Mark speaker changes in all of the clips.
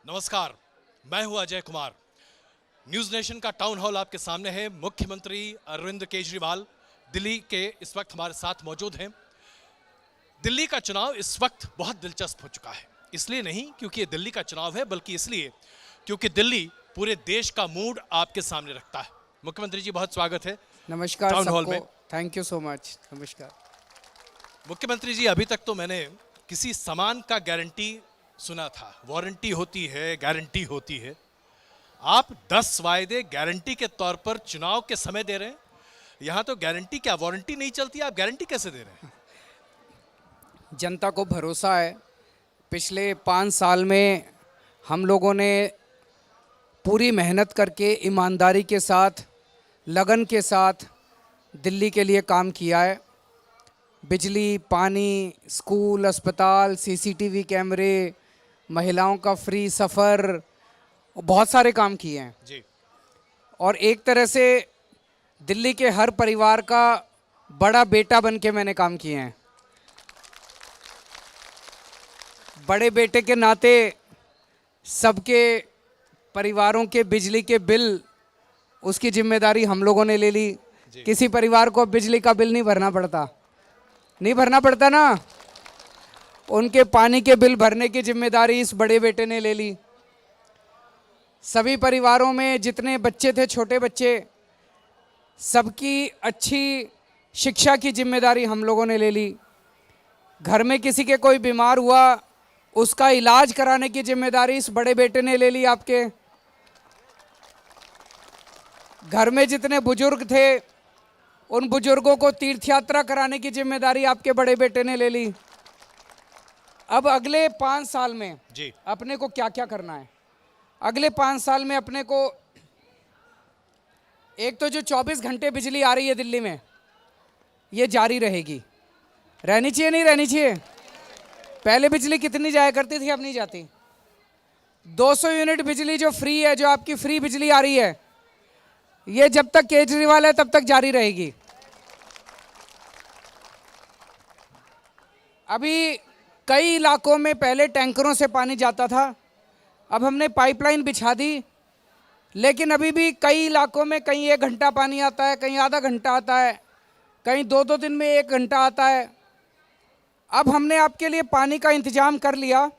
Speaker 1: नमस्कार, मैं हूं अजय कुमार। न्यूज नेशन का टाउन हॉल आपके सामने है। मुख्यमंत्री अरविंद केजरीवाल दिल्ली के इस वक्त हमारे साथ मौजूद हैं। दिल्ली का चुनाव इस वक्त बहुत दिलचस्प हो चुका है, इसलिए नहीं क्योंकि ये दिल्ली का चुनाव है, बल्कि इसलिए क्योंकि दिल्ली पूरे देश का मूड आपके सामने रखता है। मुख्यमंत्री जी, बहुत स्वागत है
Speaker 2: नमस्कार
Speaker 1: टाउन हॉल
Speaker 2: सबको।
Speaker 1: में।
Speaker 2: Thank you so much. नमस्कार।
Speaker 1: मुख्यमंत्री जी, अभी तक तो मैंने किसी सामान का गारंटी सुना था, वारंटी होती है, गारंटी होती है। आप 10 वायदे गारंटी के तौर पर चुनाव के समय दे रहे हैं। यहां तो गारंटी क्या, वारंटी नहीं चलती, आप गारंटी कैसे दे रहे हैं?
Speaker 2: जनता को भरोसा है। पिछले 5 साल में हम लोगों ने पूरी मेहनत करके ईमानदारी के साथ, लगन के साथ दिल्ली के लिए काम किया है। बिजली, पानी, स्कूल, अस्पताल, सीसीटीवी कैमरे, महिलाओं का फ्री सफ़र, बहुत सारे काम किए हैं।
Speaker 1: जी।
Speaker 2: और एक तरह से दिल्ली के हर परिवार का बड़ा बेटा बन के मैंने काम किए हैं। बड़े बेटे के नाते सबके परिवारों के बिजली के बिल, उसकी जिम्मेदारी हम लोगों ने ले ली। किसी परिवार को बिजली का बिल नहीं भरना पड़ता ना। उनके पानी के बिल भरने की जिम्मेदारी इस बड़े बेटे ने ले ली। सभी परिवारों में जितने बच्चे थे, छोटे बच्चे, सबकी अच्छी शिक्षा की जिम्मेदारी हम लोगों ने ले ली। घर में किसी के कोई बीमार हुआ, उसका इलाज कराने की जिम्मेदारी इस बड़े बेटे ने ले ली आपके। घर में जितने बुजुर्ग थे, उन बुजुर्गों को तीर्थ यात्रा कराने की जिम्मेदारी आपके बड़े बेटे ने ले ली। अब अगले 5 साल में
Speaker 1: जी।
Speaker 2: अपने को क्या क्या करना है? अगले 5 साल में अपने को, एक तो जो 24 घंटे बिजली आ रही है दिल्ली में, ये जारी रहेगी। रहनी चाहिए, नहीं रहनी चाहिए? पहले बिजली कितनी जाया करती थी, अब नहीं जाती। 200 यूनिट बिजली जो फ्री है, जो आपकी फ्री बिजली आ रही है, ये जब तक केजरीवाल है तब तक जारी रहेगी। अभी कई इलाकों में पहले टैंकरों से पानी जाता था, अब हमने पाइपलाइन बिछा दी, लेकिन अभी भी कई इलाकों में कहीं 1 घंटा पानी आता है, कहीं आधा घंटा आता है, कहीं 2-2 दिन में 1 घंटा आता है। अब हमने आपके लिए पानी का इंतजाम कर लिया।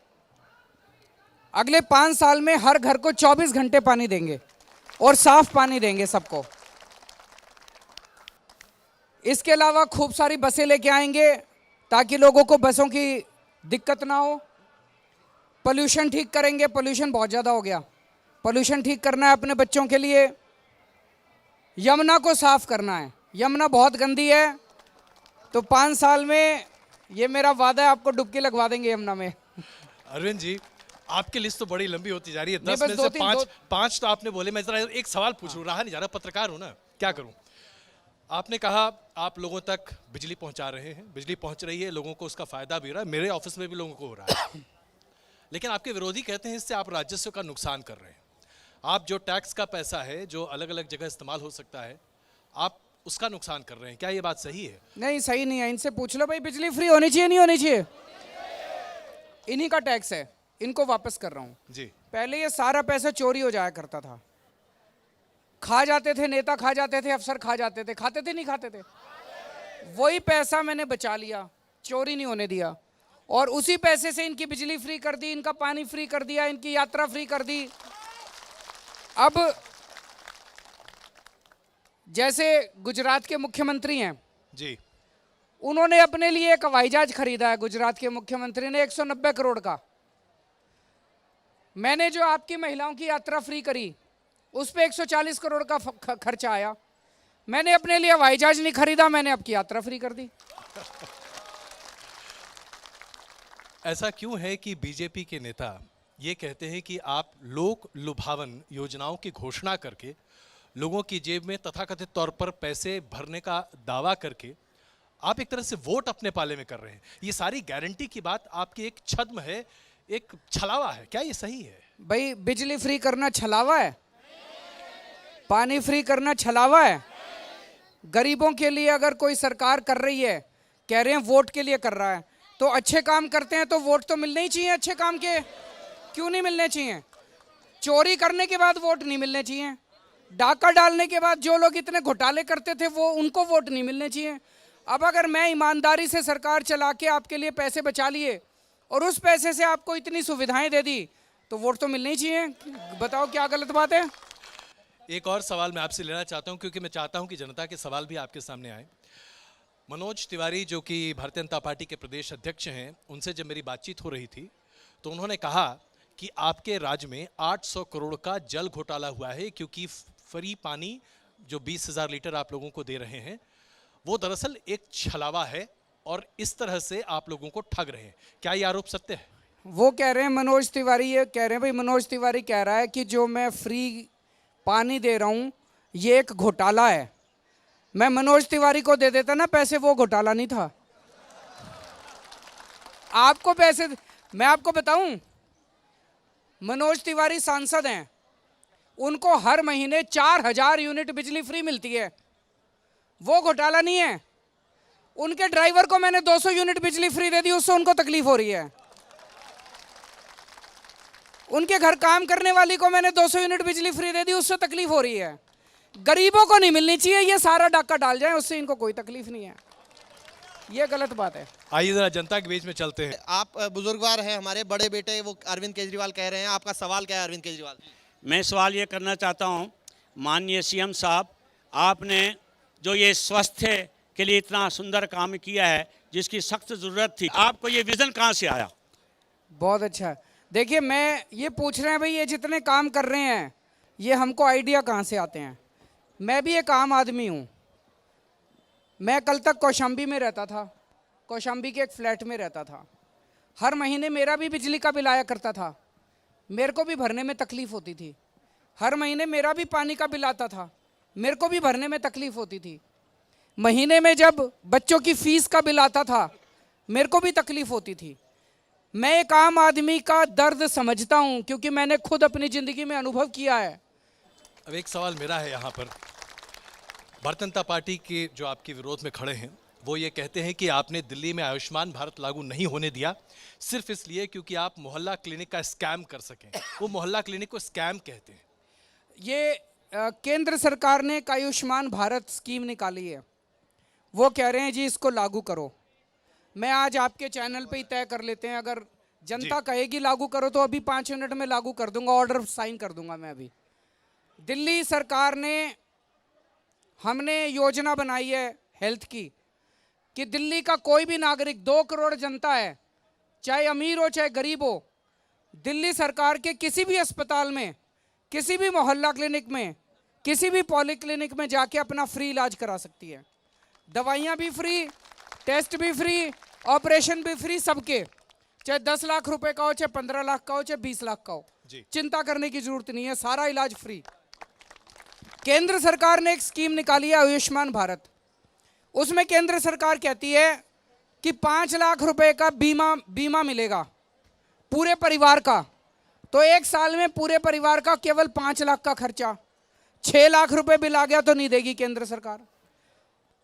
Speaker 2: अगले 5 साल में हर घर को 24 घंटे पानी देंगे और साफ पानी देंगे सबको। इसके अलावा खूब सारी बसें लेके आएंगे ताकि लोगों को बसों की दिक्कत ना हो। पोल्यूशन ठीक करेंगे, पोल्यूशन बहुत ज़्यादा हो गया, पोल्यूशन ठीक करना है अपने बच्चों के लिए। यमुना को साफ करना है, यमुना बहुत गंदी है, तो 5 साल में ये मेरा वादा है, आपको डुबकी लगवा देंगे यमुना में।
Speaker 1: अरविंद जी, आपकी लिस्ट तो बड़ी लंबी होती जा रही है। 10
Speaker 2: बस
Speaker 1: में
Speaker 2: दो
Speaker 1: से
Speaker 2: तीन-
Speaker 1: पांच तो आपने बोले। मैं जरा एक सवाल पूछ रहा हूं, रहा नहीं जा रहा, पत्रकार हूं ना, क्या करूं। आपने कहा आप लोगों तक बिजली पहुंचा रहे हैं, बिजली पहुंच रही है, लोगों को उसका फायदा भी हो रहा है, मेरे ऑफिस में भी लोगों को हो रहा है। लेकिन आपके विरोधी कहते हैं इससे आप राजस्व का नुकसान कर रहे हैं। आप जो टैक्स का पैसा है, जो अलग अलग जगह इस्तेमाल हो सकता है, आप उसका नुकसान कर रहे हैं। क्या ये बात सही है?
Speaker 2: नहीं, सही नहीं है। इनसे पूछ लो भाई, बिजली फ्री होनी चाहिए, नहीं होनी चाहिए? इन्हीं का टैक्स है, इनको वापस कर रहा हूँ
Speaker 1: जी।
Speaker 2: पहले ये सारा पैसा चोरी हो जाया करता था, खा जाते थे नेता, खा जाते थे अफसर, खा जाते थे, खाते थे नहीं खाते थे। वही पैसा मैंने बचा लिया, चोरी नहीं होने दिया, और उसी पैसे से इनकी बिजली फ्री कर दी, इनका पानी फ्री कर दिया, इनकी यात्रा फ्री कर दी। अब जैसे गुजरात के मुख्यमंत्री हैं
Speaker 1: जी।
Speaker 2: उन्होंने अपने लिए एक हवाई जहाज खरीदा है। गुजरात के मुख्यमंत्री ने 190 करोड़ का। मैंने जो आपकी महिलाओं की यात्रा फ्री करी, उस पे 140 करोड़ का खर्चा आया। मैंने अपने लिए हवाई जहाज नहीं खरीदा, मैंने आपकी यात्रा फ्री कर दी।
Speaker 1: ऐसा क्यों है कि बीजेपी के नेता ये कहते हैं कि आप लोक लुभावन योजनाओं की घोषणा करके लोगों की जेब में तथाकथित तौर पर पैसे भरने का दावा करके आप एक तरह से वोट अपने पाले में कर रहे हैं? ये सारी गारंटी की बात आपकी एक छद्म है, एक छलावा है, क्या ये सही है?
Speaker 2: भाई, बिजली फ्री करना छलावा है? पानी फ्री करना छलावा है? गरीबों के लिए अगर कोई सरकार कर रही है, कह रहे हैं वोट के लिए कर रहा है, तो अच्छे काम करते हैं तो वोट तो मिलने ही चाहिए। अच्छे काम के क्यों नहीं मिलने चाहिए? चोरी करने के बाद वोट नहीं मिलने चाहिए, डाका डालने के बाद जो लोग इतने घोटाले करते थे वो उनको वोट नहीं मिलने चाहिए। अब अगर मैं ईमानदारी से सरकार चला के आपके लिए पैसे बचा लिए और उस पैसे से आपको इतनी सुविधाएं दे दी तो वोट तो मिलने ही चाहिए। बताओ क्या गलत बात है?
Speaker 1: एक और सवाल मैं आपसे लेना चाहता हूं, क्योंकि मैं चाहता हूं कि जनता के सवाल भी आपके सामने आए। मनोज तिवारी जो कि भारतीय जनता पार्टी के प्रदेश अध्यक्ष हैं, उनसे जब मेरी बातचीत हो रही थी तो उन्होंने कहा कि आपके राज्य में 800 करोड़ का जल घोटाला हुआ है, क्योंकि फ्री पानी जो 20,000 लीटर आप लोगों को दे रहे हैं वो दरअसल एक छलावा है और इस तरह से आप लोगों को ठग रहे हैं। क्या ये आरोप सत्य है?
Speaker 2: वो कह रहे हैं मनोज तिवारी, ये कह रहे हैं भाई, मनोज तिवारी कह रहा है कि जो मैं फ्री पानी दे रहा हूँ ये एक घोटाला है। मैं मनोज तिवारी को दे देता ना पैसे, वो घोटाला नहीं था। आपको पैसे, मैं आपको बताऊं, मनोज तिवारी सांसद हैं, उनको हर महीने 4,000 यूनिट बिजली फ्री मिलती है, वो घोटाला नहीं है। उनके ड्राइवर को मैंने 200 यूनिट बिजली फ्री दे दी, उससे उनको तकलीफ हो रही है। उनके घर काम करने वाली को मैंने 200 यूनिट बिजली फ्री दे दी, उससे तकलीफ हो रही है। गरीबों को नहीं मिलनी चाहिए, ये सारा डाका डाल जाए, उससे इनको कोई तकलीफ नहीं है। ये गलत बात है।
Speaker 1: आइए जरा जनता के बीच में चलते हैं।
Speaker 3: आप बुजुर्गवार हैं, हमारे बड़े बेटे वो अरविंद केजरीवाल कह रहे हैं, आपका सवाल क्या है अरविंद केजरीवाल?
Speaker 4: मैं सवाल ये करना चाहता हूँ, माननीय सीएम साहब, आपने जो ये स्वास्थ्य के लिए इतना सुंदर काम किया है जिसकी सख्त ज़रूरत थी, आपको ये विज़न कहाँ से आया?
Speaker 2: बहुत अच्छा। देखिए, मैं ये पूछ रहे हैं भाई, ये जितने काम कर रहे हैं ये हमको आइडिया कहाँ से आते हैं? मैं भी एक आम आदमी हूँ। मैं कल तक कौशाम्बी में रहता था, कौशाम्बी के एक फ्लैट में रहता था। हर महीने मेरा भी बिजली का बिल आया करता था, मेरे को भी भरने में तकलीफ़ होती थी। हर महीने मेरा भी पानी का बिल आता था, मेरे को भी भरने में तकलीफ़ होती थी। महीने में जब बच्चों की फ़ीस का बिल आता था मेरे को भी तकलीफ़ होती थी। मैं एक आम आदमी का दर्द समझता हूँ, क्योंकि मैंने खुद अपनी ज़िंदगी में अनुभव किया है।
Speaker 1: अब एक सवाल मेरा है यहाँ पर, भारतीय जनता पार्टी के जो आपके विरोध में खड़े हैं वो ये कहते हैं कि आपने दिल्ली में आयुष्मान भारत लागू नहीं होने दिया सिर्फ इसलिए क्योंकि आप मोहल्ला क्लिनिक का स्कैम कर सकें। वो मोहल्ला क्लिनिक को स्कैम कहते हैं।
Speaker 2: ये केंद्र सरकार ने एक आयुष्मान भारत स्कीम निकाली है, वो कह रहे हैं जी इसको लागू करो। मैं आज आपके चैनल पे ही तय कर लेते हैं, अगर जनता कहेगी लागू करो तो अभी 5 मिनट में लागू कर दूंगा, ऑर्डर साइन कर दूंगा मैं अभी। दिल्ली सरकार ने, हमने योजना बनाई है हेल्थ की कि दिल्ली का कोई भी नागरिक, 2 करोड़ जनता है, चाहे अमीर हो चाहे गरीब हो, दिल्ली सरकार के किसी भी अस्पताल में, किसी भी मोहल्ला क्लिनिक में, किसी भी पॉली क्लिनिक में जाके अपना फ्री इलाज करा सकती है। दवाइयाँ भी फ्री, टेस्ट भी फ्री, ऑपरेशन भी फ्री, सबके, चाहे 10 लाख रुपए का हो, चाहे 15 लाख का हो, चाहे 20 लाख का हो, चिंता करने की जरूरत नहीं है, सारा इलाज फ्री। केंद्र सरकार ने एक स्कीम निकाली है आयुष्मान भारत। उसमें केंद्र सरकार कहती है कि 5 लाख रुपए का बीमा मिलेगा पूरे परिवार का। तो एक साल में पूरे परिवार का केवल 5 लाख का खर्चा, 6 लाख रुपए बिल आ गया तो नहीं देगी केंद्र सरकार।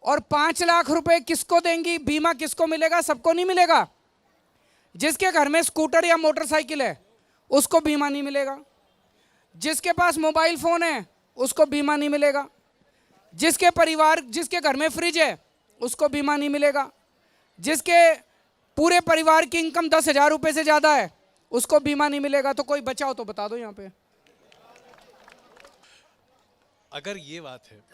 Speaker 2: और 5 लाख रुपए किसको देंगी? बीमा किसको मिलेगा? सबको नहीं मिलेगा। जिसके घर में स्कूटर या मोटरसाइकिल है उसको बीमा नहीं मिलेगा, जिसके पास मोबाइल फोन है उसको बीमा नहीं मिलेगा, जिसके घर में फ्रिज है उसको बीमा नहीं मिलेगा, जिसके पूरे परिवार की इनकम 10,000 रुपए से ज़्यादा है उसको बीमा नहीं मिलेगा। तो कोई बचाओ तो बता दो यहाँ पे।
Speaker 1: अगर ये बात है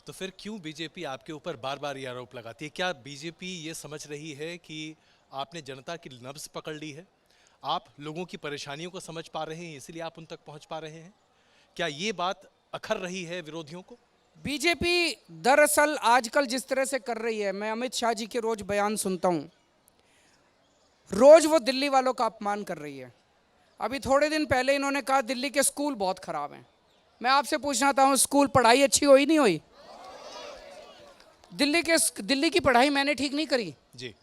Speaker 1: तो फिर क्यों बीजेपी आपके ऊपर बार बार ये आरोप लगाती है? क्या बीजेपी ये समझ रही है कि आपने जनता की नब्ज पकड़ ली है, आप लोगों की परेशानियों को समझ पा रहे हैं इसलिए आप उन तक पहुंच पा रहे हैं? क्या ये बात अखर रही है विरोधियों को?
Speaker 2: बीजेपी दरअसल आजकल जिस तरह से कर रही है, मैं अमित शाह जी के रोज बयान सुनता हूँ, रोज वो दिल्ली वालों का अपमान कर रही है। अभी थोड़े दिन पहले इन्होंने कहा दिल्ली के स्कूल बहुत खराब हैं। मैं आपसे पूछना चाहता हूँ, स्कूल पढ़ाई अच्छी हुई नहीं हुई? दिल्ली की पढ़ाई मैंने ठीक नहीं करी
Speaker 1: जी।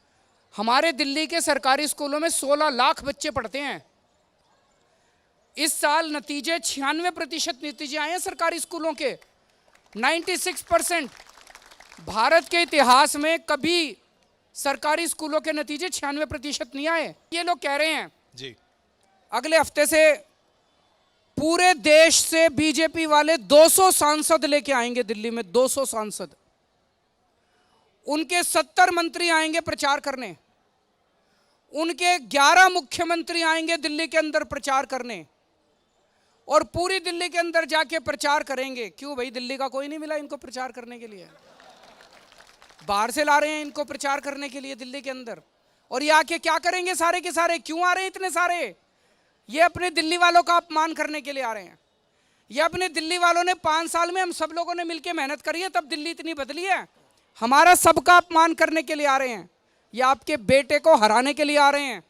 Speaker 2: हमारे दिल्ली के सरकारी स्कूलों में 16 लाख बच्चे पढ़ते हैं। इस साल नतीजे 96% नतीजे आए हैं सरकारी स्कूलों के, 96%। भारत के इतिहास में कभी सरकारी स्कूलों के नतीजे 96% नहीं आए। ये लोग कह रहे हैं
Speaker 1: जी,
Speaker 2: अगले हफ्ते से पूरे देश से बीजेपी वाले 200 सांसद लेके आएंगे दिल्ली में, 200 सांसद। उनके 70 मंत्री आएंगे प्रचार करने, उनके 11 मुख्यमंत्री आएंगे दिल्ली के अंदर प्रचार करने, और पूरी दिल्ली के अंदर जाके प्रचार करेंगे। क्यों भाई, दिल्ली का कोई नहीं मिला इनको प्रचार करने के लिए? बाहर से ला रहे हैं इनको प्रचार करने के लिए दिल्ली के अंदर। और ये आके क्या करेंगे सारे के सारे? क्यों आ रहे हैं इतने सारे? ये अपने दिल्ली वालों का अपमान करने के लिए आ रहे हैं। ये अपने दिल्ली वालों ने 5 साल में हम सब लोगों ने मिलकर मेहनत करी है, तब दिल्ली इतनी बदली है। हमारा सबका अपमान करने के लिए आ रहे हैं। ये आपके बेटे को हराने के लिए आ रहे हैं।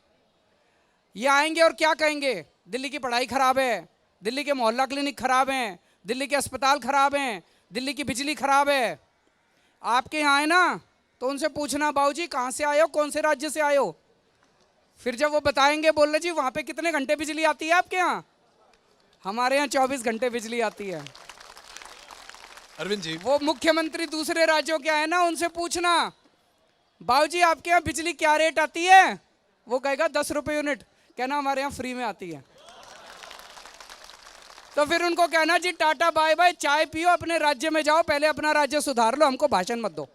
Speaker 2: ये आएंगे और क्या कहेंगे? दिल्ली की पढ़ाई खराब है, दिल्ली के मोहल्ला क्लिनिक खराब हैं, दिल्ली के अस्पताल खराब हैं, दिल्ली की बिजली खराब है। आपके यहाँ है ना, तो उनसे पूछना बाबूजी कहाँ से आए हो, कौन से राज्य से आए हो? फिर जब वो बताएंगे, बोल रहे जी वहाँ पे कितने घंटे बिजली आती है आपके यहाँ? हमारे यहाँ 24 घंटे बिजली आती है।
Speaker 1: अरविंद जी,
Speaker 2: वो मुख्यमंत्री दूसरे राज्यों के आए ना, उनसे पूछना बाबूजी आपके यहाँ बिजली क्या रेट आती है? वो कहेगा 10 रुपये यूनिट। कहना हमारे यहाँ फ्री में आती है। तो फिर उनको कहना जी टाटा बाय बाय, चाय पियो, अपने राज्य में जाओ, पहले अपना राज्य सुधार लो, हमको भाषण मत दो।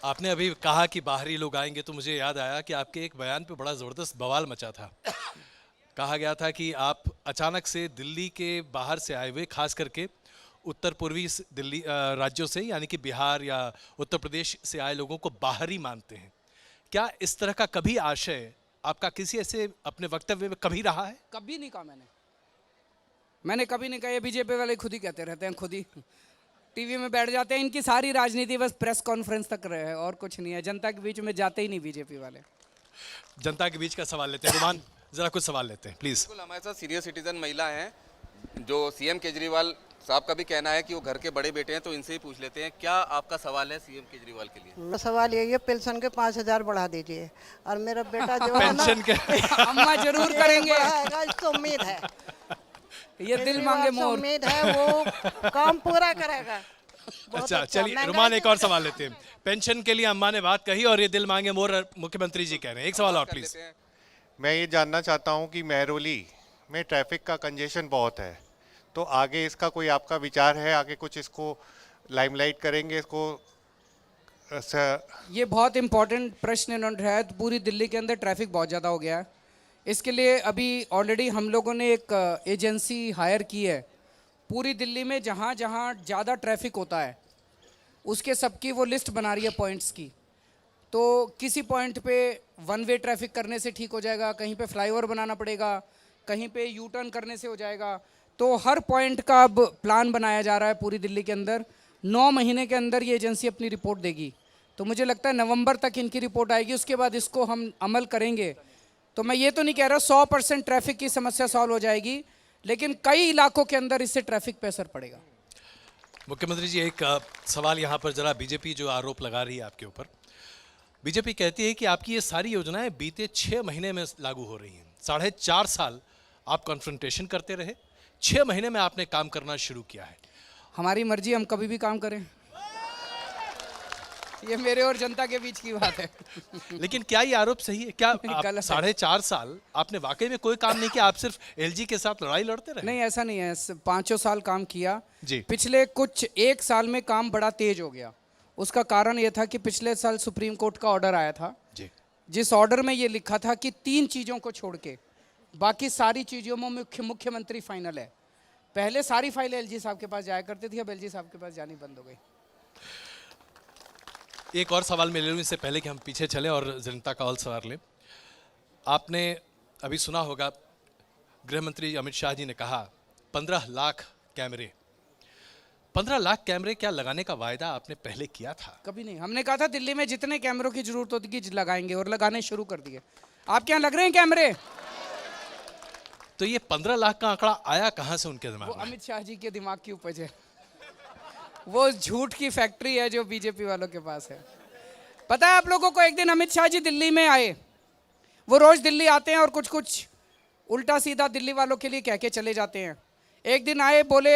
Speaker 1: आपने अभी कहा कि बाहरी लोग आएंगे, तो मुझे याद आया कि आपके एक बयान पे बड़ा ज़बरदस्त बवाल मचा था। कहा गया था कि आप अचानक से दिल्ली के बाहर से आए हुए, खास करके उत्तर पूर्वी दिल्ली राज्यों से, यानी कि बिहार या उत्तर प्रदेश से आए लोगों को बाहरी मानते हैं। क्या इस तरह का कभी आशय आपका किसी ऐसे अपने वक्तव्य में कभी रहा है?
Speaker 2: कभी नहीं कहा मैंने कभी नहीं कहा। ये बीजेपी वाले खुद ही कहते रहते हैं, खुद ही टीवी में बैठ जाते हैं। इनकी सारी राजनीति बस प्रेस कॉन्फ्रेंस तक रहे है और कुछ नहीं है। जनता के बीच में जाते ही नहीं बीजेपी वाले।
Speaker 1: जनता के बीच का सवाल लेते हैं। रुमान, जरा कुछ सवाल लेते हैं प्लीज।
Speaker 5: बिल्कुल, हमारे साथ सीनियर सिटीजन महिला हैं, जो सीएम केजरीवाल साहब का भी कहना है कि वो घर के बड़े बेटे हैं, तो इनसे ही पूछ लेते हैं क्या आपका सवाल है सीएम केजरीवाल के लिए?
Speaker 6: मेरा सवाल यही है, पेंशन के 5,000 बढ़ा दीजिए। और मेरा बेटा जो है ना,
Speaker 1: पेंशन के
Speaker 2: अम्मा जरूर करेंगे,
Speaker 6: बढ़ाएगा, इसको उम्मीद है।
Speaker 2: ये दिल मांगे
Speaker 6: केजरीवाल से
Speaker 2: मोर।
Speaker 6: उम्मीद है वो काम पूरा करेगा। बहुत
Speaker 1: अच्छा, चलिए
Speaker 6: महंगाई
Speaker 1: रुमान, एक
Speaker 6: के
Speaker 1: और सवाल लेते हैं। पेंशन के लिए अम्मा ने बात कही और ये दिल मांगे मोर मुख्यमंत्री जी कह रहे हैं। एक सवाल और
Speaker 5: कर
Speaker 1: प्लीज।
Speaker 5: लेते हैं।
Speaker 7: मैं ये जानना चाहता हूँ कि मेहरौली में ट्रैफिक का कंजेशन बहुत है, तो आगे इसका कोई आपका विचार है? आगे कुछ इसको लाइमलाइट करेंगे इसको?
Speaker 2: ये बहुत इंपॉर्टेंट प्रश्न इन्होंने उठाया है। पूरी दिल्ली के अंदर ट्रैफिक बहुत ज़्यादा हो गया है। इसके लिए अभी ऑलरेडी हम लोगों ने एक एजेंसी हायर की है। पूरी दिल्ली में जहाँ जहाँ ज़्यादा ट्रैफिक होता है उसके सबकी वो लिस्ट बना रही है पॉइंट्स की। तो किसी पॉइंट पे वन वे ट्रैफिक करने से ठीक हो जाएगा, कहीं पे फ्लाईओवर बनाना पड़ेगा, कहीं पे यू टर्न करने से हो जाएगा। तो हर पॉइंट का अब प्लान बनाया जा रहा है पूरी दिल्ली के अंदर। 9 महीने के अंदर ये एजेंसी अपनी रिपोर्ट देगी। तो मुझे लगता है नवंबर तक इनकी रिपोर्ट आएगी, उसके बाद इसको हम अमल करेंगे। तो मैं ये तो नहीं कह रहा 100% ट्रैफिक की समस्या सॉल्व हो जाएगी, लेकिन कई इलाकों के अंदर इससे ट्रैफिक पे असर पड़ेगा।
Speaker 1: मुख्यमंत्री जी, एक सवाल यहाँ पर जरा, बीजेपी जो आरोप लगा रही है आपके ऊपर, बीजेपी कहती है कि आपकी ये सारी योजनाएं बीते 6 महीने में लागू हो रही हैं। 4.5 साल आप कॉन्फ्रंटेशन करते रहे, 6 महीने में आपने काम करना शुरू किया है।
Speaker 2: हमारी मर्जी, हम कभी भी काम करें। ये मेरे और जनता के बीच की बात है।
Speaker 1: लेकिन क्या ये आरोप सही है? क्या आप
Speaker 2: गलत है।
Speaker 1: 4.5 साल आपने वाकई में कोई काम नहीं किया? आप सिर्फ एलजी के साथ लड़ाई लड़ते रहे?
Speaker 2: नहीं, ऐसा नहीं है। 5 साल काम किया
Speaker 1: जी।
Speaker 2: पिछले कुछ 1 साल में काम बड़ा तेज हो गया। उसका कारण ये था कि पिछले साल सुप्रीम कोर्ट का ऑर्डर आया था,
Speaker 1: जी।
Speaker 2: जिस ऑर्डर में ये लिखा था कि 3 चीज़ों को छोड़ के बाकी सारी चीज़ों में मुख्यमंत्री फाइनल है। पहले सारी फाइलें एलजी साहब के पास जाया करती थी, अब एलजी साहब के पास जानी बंद हो गई।
Speaker 1: एक और सवाल मैं ले लूँ इससे पहले कि हम पीछे चलें और जनता का और सवाल लें। आपने अभी सुना होगा गृह मंत्री अमित शाह जी ने कहा 15 लाख कैमरे। 15 लाख कैमरे क्या लगाने का वायदा आपने पहले किया था?
Speaker 2: कभी नहीं। हमने कहा था दिल्ली में जितने कैमरों की जरूरत होगी लगाएंगे, और लगाने शुरू कर दिए। आपके यहाँ लग रहे हैं कैमरे?
Speaker 1: तो ये 15 लाख का आंकड़ा आया कहाँ से उनके
Speaker 2: वो
Speaker 1: दिमाग में?
Speaker 2: अमित शाह जी के दिमाग की उपज है। वो झूठ की फैक्ट्री है जो बीजेपी वालों के पास है। पता है आप लोगों को, एक दिन अमित शाह जी दिल्ली में आए। वो रोज दिल्ली आते हैं और कुछ कुछ उल्टा सीधा दिल्ली वालों के लिए कह के चले जाते हैं। एक दिन आए, बोले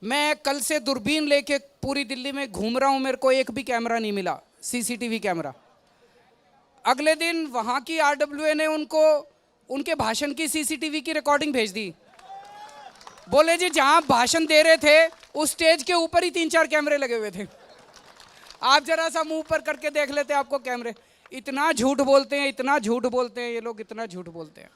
Speaker 2: मैं कल से दूरबीन लेके पूरी दिल्ली में घूम रहा हूं, मेरे को एक भी कैमरा नहीं मिला, सीसीटीवी कैमरा। अगले दिन वहां की आरडब्ल्यूए ने उनको उनके भाषण की सीसीटीवी की रिकॉर्डिंग भेज दी। बोले जी जहां भाषण दे रहे थे उस स्टेज के ऊपर ही 3-4 कैमरे लगे हुए थे। आप जरा सा मुंह पर करके देख लेते आपको कैमरे। इतना झूठ बोलते हैं, इतना झूठ बोलते हैं ये लोग, इतना झूठ बोलते हैं।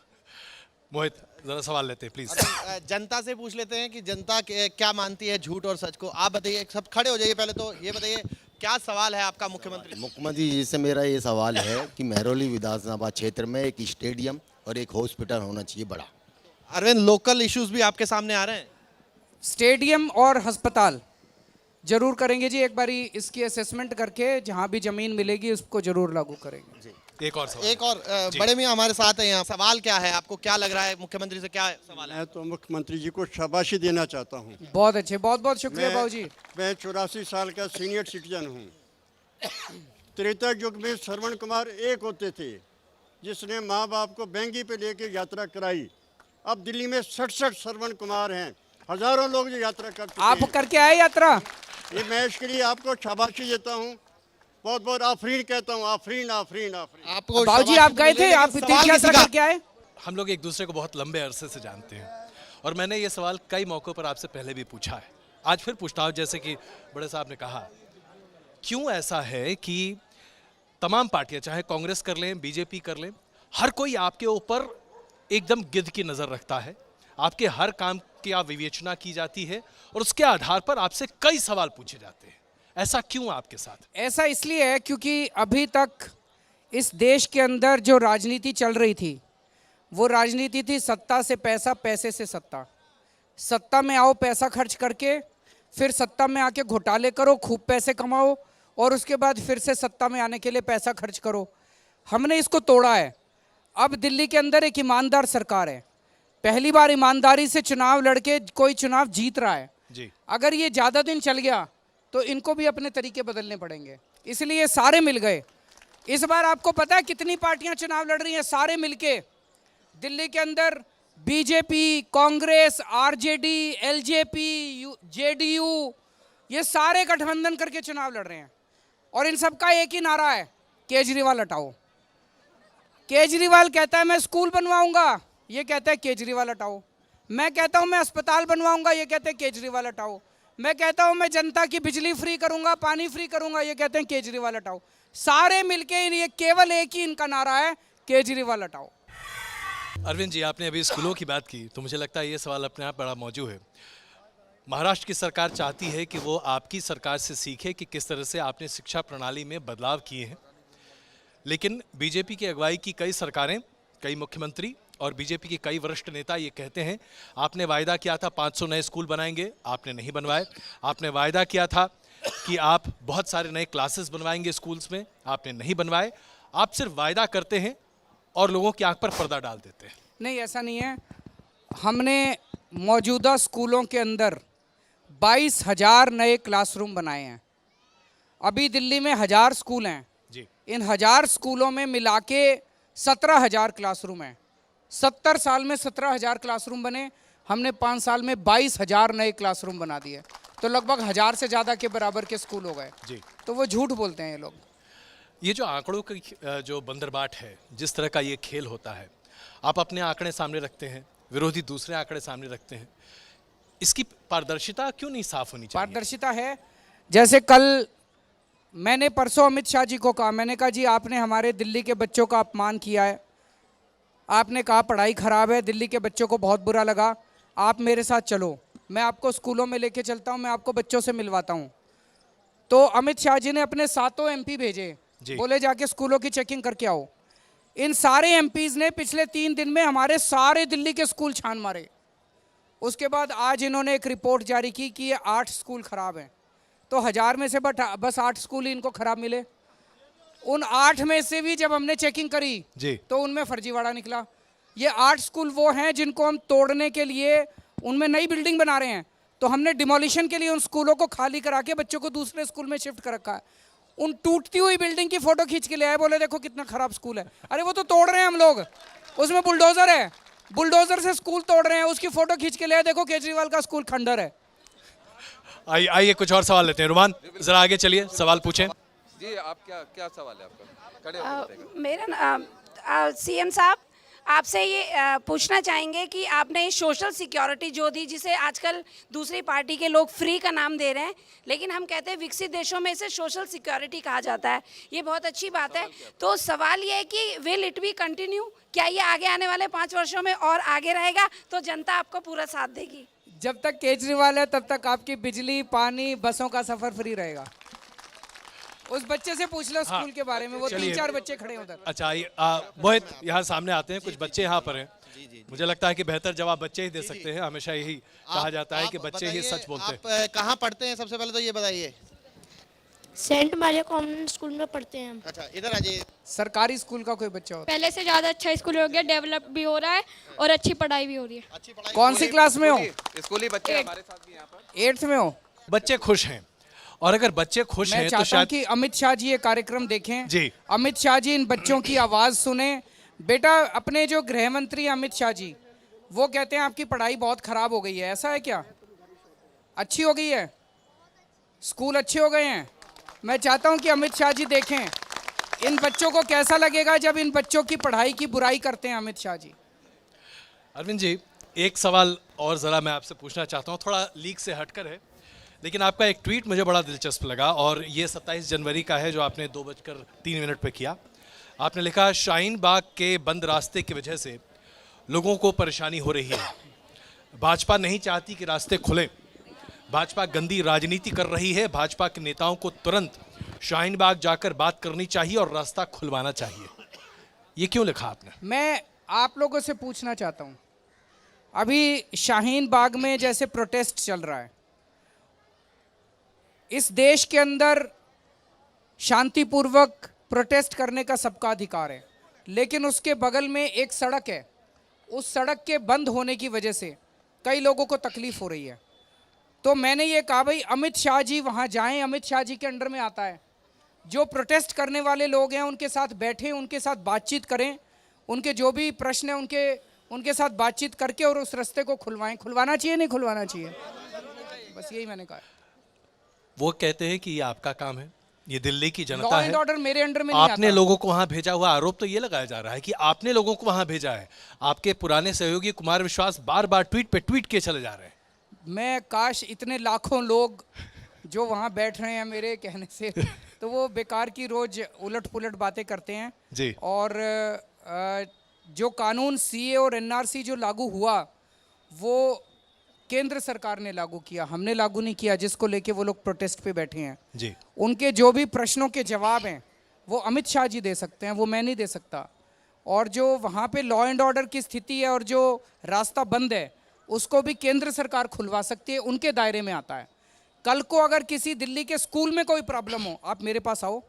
Speaker 1: मोहित जरा सवाल लेते हैं प्लीज।
Speaker 3: जनता से पूछ लेते हैं कि जनता क्या मानती है झूठ और सच को। आप बताइए, सब खड़े हो जाइए। पहले तो ये बताइए क्या सवाल है आपका
Speaker 8: मुख्यमंत्री जी से मेरा ये सवाल है कि महरौली विधानसभा क्षेत्र में एक स्टेडियम और एक हॉस्पिटल होना चाहिए बड़ा।
Speaker 3: अरविंद, लोकल इश्यूज भी आपके सामने आ रहे हैं।
Speaker 2: स्टेडियम और अस्पताल जरूर करेंगे जी, एक बारी इसकी असेसमेंट करके जहां भी जमीन मिलेगी उसको जरूर लागू करेंगे जी।
Speaker 1: एक और सवाल।
Speaker 3: एक और बड़े मियां हमारे साथ हैं यहाँ। सवाल क्या है आपको, क्या लग रहा है मुख्यमंत्री से क्या सवाल है?
Speaker 9: मैं तो मुख्यमंत्री जी को शाबाशी देना चाहता हूँ।
Speaker 2: बहुत अच्छे, बहुत बहुत शुक्रिया बाबू जी।
Speaker 9: मैं 84 साल का सीनियर सिटीजन हूँ। त्रेता युग में श्रवण कुमार एक होते थे जिसने माँ बाप को बैंगी पे लेके यात्रा कराई। अब दिल्ली में 67 श्रवण कुमार हैं, हजारों लोग जो यात्रा करते
Speaker 2: आप करके आए यात्रा?
Speaker 9: ये मैं इसके लिए आपको शाबाशी देता हूँ, बहुत बहुत आफरीन कहता हूँ। आफरीन आफरीन आफरीन।
Speaker 3: आपको
Speaker 2: बाबूजी आप गए थे, आप तीर्थ यात्रा करके आए?
Speaker 1: हम लोग एक दूसरे को बहुत लंबे अरसे से जानते हैं और मैंने ये सवाल कई मौक़ों पर आपसे पहले भी पूछा है, आज फिर पूछता हूँ। जैसे कि बड़े साहब ने कहा, क्यों ऐसा है कि तमाम पार्टियां, चाहे कांग्रेस कर लें, बीजेपी कर लें, हर कोई आपके ऊपर एकदम गिद्ध की नज़र रखता है, आपके हर काम की आप विवेचना की जाती है और उसके आधार पर आपसे कई सवाल पूछे जाते हैं। ऐसा क्यों आपके साथ?
Speaker 2: ऐसा इसलिए है क्योंकि अभी तक इस देश के अंदर जो राजनीति चल रही थी वो राजनीति थी सत्ता से पैसा, पैसे से सत्ता। सत्ता में आओ, पैसा खर्च करके, फिर सत्ता में आके घोटाले करो, खूब पैसे कमाओ और उसके बाद फिर से सत्ता में आने के लिए पैसा खर्च करो। हमने इसको तोड़ा है। अब दिल्ली के अंदर एक ईमानदार सरकार है। पहली बार ईमानदारी से चुनाव लड़के कोई चुनाव जीत रहा है
Speaker 1: जी।
Speaker 2: अगर ये ज़्यादा दिन चल गया तो इनको भी अपने तरीके बदलने पड़ेंगे, इसलिए सारे मिल गए। इस बार आपको पता है कितनी पार्टियां चुनाव लड़ रही हैं? सारे मिलके दिल्ली के अंदर BJP, Congress, RJD, LJP, JDU, ये सारे गठबंधन करके चुनाव लड़ रहे हैं और इन सबका एक ही नारा है, केजरीवाल हटाओ। केजरीवाल कहता है मैं स्कूल बनवाऊंगा, ये कहता है केजरीवाल हटाओ। मैं कहता हूं मैं अस्पताल बनवाऊंगा, ये कहते हैं केजरीवाल हटाओ। मैं कहता हूं मैं जनता की बिजली फ्री करूंगा, पानी फ्री करूंगा, ये कहते हैं केजरीवाल हटाओ। सारे मिलके ये केवल एक ही इनका नारा है, केजरीवाल हटाओ।
Speaker 1: अरविंद जी, आपने अभी स्कूलों की बात की तो मुझे लगता है ये सवाल अपने आप बड़ा मौजूद है। महाराष्ट्र की सरकार चाहती है कि वो आपकी सरकार से सीखे कि किस तरह से आपने शिक्षा प्रणाली में बदलाव किए हैं, लेकिन बीजेपी की अगुवाई की कई सरकारें, कई मुख्यमंत्री और बीजेपी के कई वरिष्ठ नेता ये कहते हैं, आपने वायदा किया था 500 नए स्कूल बनाएंगे, आपने नहीं बनवाए। आपने वायदा किया था कि आप बहुत सारे नए क्लासेस बनवाएंगे स्कूल्स में, आपने नहीं बनवाए। आप सिर्फ वायदा करते हैं और लोगों की आंख पर पर्दा डाल देते हैं।
Speaker 2: नहीं, ऐसा नहीं है। हमने मौजूदा स्कूलों के अंदर 22,000 नए क्लासरूम बनाए हैं। अभी दिल्ली में 1000 स्कूल हैं
Speaker 1: जी।
Speaker 2: इन 1000 स्कूलों में मिला के 17,000 क्लासरूम हैं। 70 साल में 17,000 क्लासरूम बने, हमने 5 साल में 22,000 नए क्लासरूम बना दिए, तो लगभग 1000 से ज़्यादा के बराबर के स्कूल हो गए
Speaker 1: जी।
Speaker 2: तो वो झूठ बोलते हैं ये लोग।
Speaker 1: ये जो आंकड़ों की जो बंदरबाट है, जिस तरह का ये खेल होता है, आप अपने आंकड़े सामने रखते हैं, विरोधी दूसरे आंकड़े सामने रखते हैं, इसकी पारदर्शिता क्यों नहीं साफ होनी चाहिए?
Speaker 2: पारदर्शिता है। जैसे कल मैंने परसों अमित शाह जी को कहा, मैंने कहा जी आपने हमारे दिल्ली के बच्चों का अपमान किया है, आपने कहा पढ़ाई ख़राब है, दिल्ली के बच्चों को बहुत बुरा लगा, आप मेरे साथ चलो, मैं आपको स्कूलों में लेके चलता हूँ, मैं आपको बच्चों से मिलवाता हूँ। तो अमित शाह जी ने अपने 7 MP भेजे, बोले जाके स्कूलों की चेकिंग करके आओ। इन सारे MPs ने पिछले 3 दिन में हमारे सारे दिल्ली के स्कूल छान मारे। उसके बाद आज इन्होंने एक रिपोर्ट जारी की कि ये 8 स्कूल ख़राब हैं, तो 1000 में से बस 8 स्कूल ही इनको ख़राब मिले। उन 8 में से भी जब हमने चेकिंग करी
Speaker 1: जी,
Speaker 2: तो उनमें फर्जीवाड़ा निकला। ये 8 स्कूल वो हैं जिनको हम तोड़ने के लिए उनमें नई बिल्डिंग बना रहे हैं, तो हमने डिमोलिशन के लिए उन स्कूलों को खाली करा के बच्चों को दूसरे स्कूल में शिफ्ट कर रखा है। उन टूटती हुई बिल्डिंग की फोटो खींच के ले आए, बोले देखो कितना खराब स्कूल है। अरे वो तो तोड़ रहे हैं हम लोग, उसमें बुलडोजर है, बुलडोजर से स्कूल तोड़ रहे हैं, उसकी फोटो खींच के ले आए, देखो केजरीवाल का स्कूल खंडर है।
Speaker 1: आइए कुछ और सवाल लेते हैं। रुमान जरा आगे चलिए, सवाल पूछें।
Speaker 5: जी, आप क्या क्या सवाल है आपका? खड़े होकर बताइएगा।
Speaker 10: मेरा CM साहब, आपसे ये पूछना चाहेंगे कि आपने सोशल सिक्योरिटी जो दी, जिसे आजकल दूसरी पार्टी के लोग फ्री का नाम दे रहे हैं, लेकिन हम कहते हैं विकसित देशों में इसे सोशल सिक्योरिटी कहा जाता है, ये बहुत अच्छी बात है। तो सवाल ये है कि विल इट बी कंटिन्यू, क्या ये आगे आने वाले 5 वर्षों में और आगे रहेगा, तो जनता आपको पूरा साथ देगी?
Speaker 2: जब तक केजरीवाल है तब तक आपकी बिजली, पानी, बसों का सफर फ्री रहेगा। उस बच्चे से पूछ लो स्कूल के बारे में, वो 3-4 बच्चे खड़े हैं उधर।
Speaker 1: अच्छा, मोहित यहाँ सामने आते हैं, कुछ बच्चे यहाँ पर हैं। मुझे लगता है कि बेहतर जवाब बच्चे ही दे सकते हैं। हमेशा यही कहा जाता है कि बच्चे ही सच बोलते हैं।
Speaker 3: आप कहाँ पढ़ते हैं, सबसे पहले तो ये बताइए।
Speaker 11: सेंट मारिया कॉन्वेंट स्कूल में पढ़ते हैं हम।
Speaker 3: अच्छा, इधर आ जाइए।
Speaker 2: सरकारी स्कूल का कोई बच्चा हो,
Speaker 11: पहले से ज़्यादा अच्छा स्कूल हो गया, डेवलप भी हो रहा है और अच्छी पढ़ाई भी हो रही है।
Speaker 3: अच्छी पढ़ाई।
Speaker 2: कौन सी क्लास में हो?
Speaker 5: स्कूली बच्चे हमारे साथ भी यहाँ पर
Speaker 2: 8th में हो?
Speaker 1: बच्चे खुश हैं, और अगर बच्चे खुश
Speaker 2: मैं
Speaker 1: हैं तो
Speaker 2: चाहता हूं
Speaker 1: शायद
Speaker 2: कि अमित शाह जी ये कार्यक्रम देखें।
Speaker 1: जी।
Speaker 2: अमित शाह जी इन बच्चों की आवाज सुने। बेटा, अपने जो गृह मंत्री अमित शाह जी, वो कहते हैं आपकी पढ़ाई बहुत खराब हो गई है, ऐसा है क्या? अच्छी हो गई है? स्कूल अच्छे हो गए हैं? मैं चाहता हूं कि अमित शाह जी देखें इन बच्चों को कैसा लगेगा जब इन बच्चों की पढ़ाई की बुराई करते हैं अमित शाह जी।
Speaker 1: अरविंद जी, एक सवाल और ज़रा मैं आपसे पूछना चाहता हूँ, थोड़ा लीक से हटकर है, लेकिन आपका एक ट्वीट मुझे बड़ा दिलचस्प लगा, और ये 27 जनवरी का है, जो आपने 2:03 पे किया। आपने लिखा, शाहीन बाग के बंद रास्ते की वजह से लोगों को परेशानी हो रही है। भाजपा नहीं चाहती कि रास्ते खुलें। भाजपा गंदी राजनीति कर रही है। भाजपा के नेताओं को तुरंत शाहीन बाग जाकर बात करनी चाहिए और रास्ता खुलवाना चाहिए। ये क्यों लिखा आपने?
Speaker 2: मैं आप लोगों से पूछना चाहता हूं, अभी शाहीन बाग में जैसे प्रोटेस्ट चल रहा है, इस देश के अंदर शांतिपूर्वक प्रोटेस्ट करने का सबका अधिकार है, लेकिन उसके बगल में एक सड़क है, उस सड़क के बंद होने की वजह से कई लोगों को तकलीफ हो रही है। तो मैंने ये कहा, भाई अमित शाह जी वहाँ जाएं, अमित शाह जी के अंडर में आता है। जो प्रोटेस्ट करने वाले लोग हैं उनके साथ बैठें, उनके साथ बातचीत करें, उनके जो भी प्रश्न हैं उनके साथ बातचीत करके और उस रास्ते को खुलवाना चाहिए, नहीं खुलवाना चाहिए, बस यही मैंने कहा।
Speaker 1: वो कहते हैं कि ये आपका काम है, ये दिल्ली की जनता
Speaker 2: लॉ
Speaker 1: है।
Speaker 2: एंड ऑर्डर मेरे अंडर में नहीं
Speaker 1: आपने
Speaker 2: आता।
Speaker 1: लोगों को वहां भेजा हुआ, आरोप तो ये लगाया जा रहा है कि आपने लोगों को वहां भेजा है। आपके पुराने सहयोगी कुमार विश्वास बार बार ट्वीट पे ट्वीट किए चले जा रहे हैं।
Speaker 2: मैं काश इतने लाखों लोग जो वहाँ बैठ रहे हैं मेरे कहने से, तो वो बेकार की रोज उलट पुलट बातें करते हैं
Speaker 1: जी।
Speaker 2: और जो कानून सीए और एनआरसी जो लागू हुआ, वो केंद्र सरकार ने लागू किया, हमने लागू नहीं किया, जिसको लेके वो लोग प्रोटेस्ट पे बैठे हैं
Speaker 1: जी।
Speaker 2: उनके जो भी प्रश्नों के जवाब हैं वो अमित शाह जी दे सकते हैं, वो मैं नहीं दे सकता। और जो वहाँ पे लॉ एंड ऑर्डर की स्थिति है और जो रास्ता बंद है, उसको भी केंद्र सरकार खुलवा सकती है, उनके दायरे में आता है। कल को अगर किसी दिल्ली के स्कूल में कोई प्रॉब्लम हो, आप मेरे पास आओ,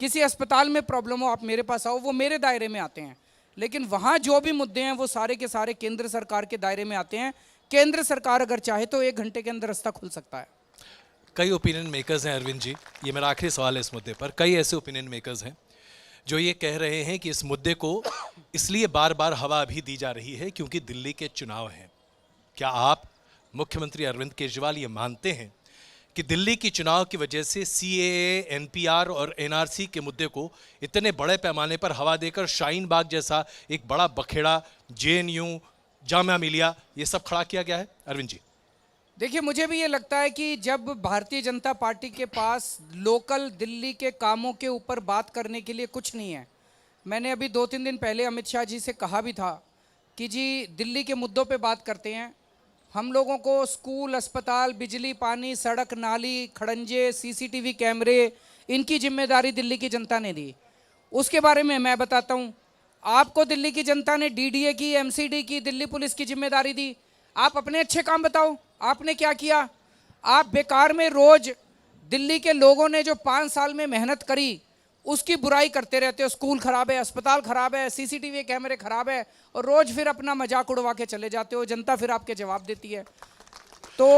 Speaker 2: किसी अस्पताल में प्रॉब्लम हो, आप मेरे पास आओ, वो मेरे दायरे में आते हैं। लेकिन वहाँ जो भी मुद्दे हैं वो सारे के सारे केंद्र सरकार के दायरे में आते हैं। केंद्र सरकार अगर चाहे तो 1 घंटे के अंदर रास्ता खुल सकता है।
Speaker 1: कई ओपिनियन मेकर्स हैं अरविंद जी, ये मेरा आखिरी सवाल है इस मुद्दे पर। कई ऐसे ओपिनियन मेकर्स हैं जो ये कह रहे हैं कि इस मुद्दे को इसलिए बार बार हवा भी दी जा रही है क्योंकि दिल्ली के चुनाव हैं। क्या आप मुख्यमंत्री अरविंद केजरीवाल ये मानते हैं कि दिल्ली की चुनाव की वजह से सीएए, एनपीआर और एनआरसी के मुद्दे को इतने बड़े पैमाने पर हवा देकर शाहीन बाग जैसा एक बड़ा बखेड़ा, जेएनयू, जामिया मिलिया, ये सब खड़ा किया गया है? अरविंद जी,
Speaker 2: देखिए, मुझे भी ये लगता है कि जब भारतीय जनता पार्टी के पास लोकल दिल्ली के कामों के ऊपर बात करने के लिए कुछ नहीं है। मैंने अभी 2-3 दिन पहले अमित शाह जी से कहा भी था कि जी दिल्ली के मुद्दों पे बात करते हैं। हम लोगों को स्कूल, अस्पताल, बिजली, पानी, सड़क, नाली, खड़ंजे, सीसीटीवी कैमरे, इनकी जिम्मेदारी दिल्ली की जनता ने दी। उसके बारे में मैं बताता हूँ, आपको दिल्ली की जनता ने डीडीए की, एमसीडी की, दिल्ली पुलिस की जिम्मेदारी दी। आप अपने अच्छे काम बताओ, आपने क्या किया? आप बेकार में रोज दिल्ली के लोगों ने जो 5 साल में मेहनत करी उसकी बुराई करते रहते हो। स्कूल खराब है, अस्पताल खराब है, सीसीटीवी कैमरे खराब है, और रोज फिर अपना मजाक उड़वा के चले जाते हो। जनता फिर आपके जवाब देती है। तो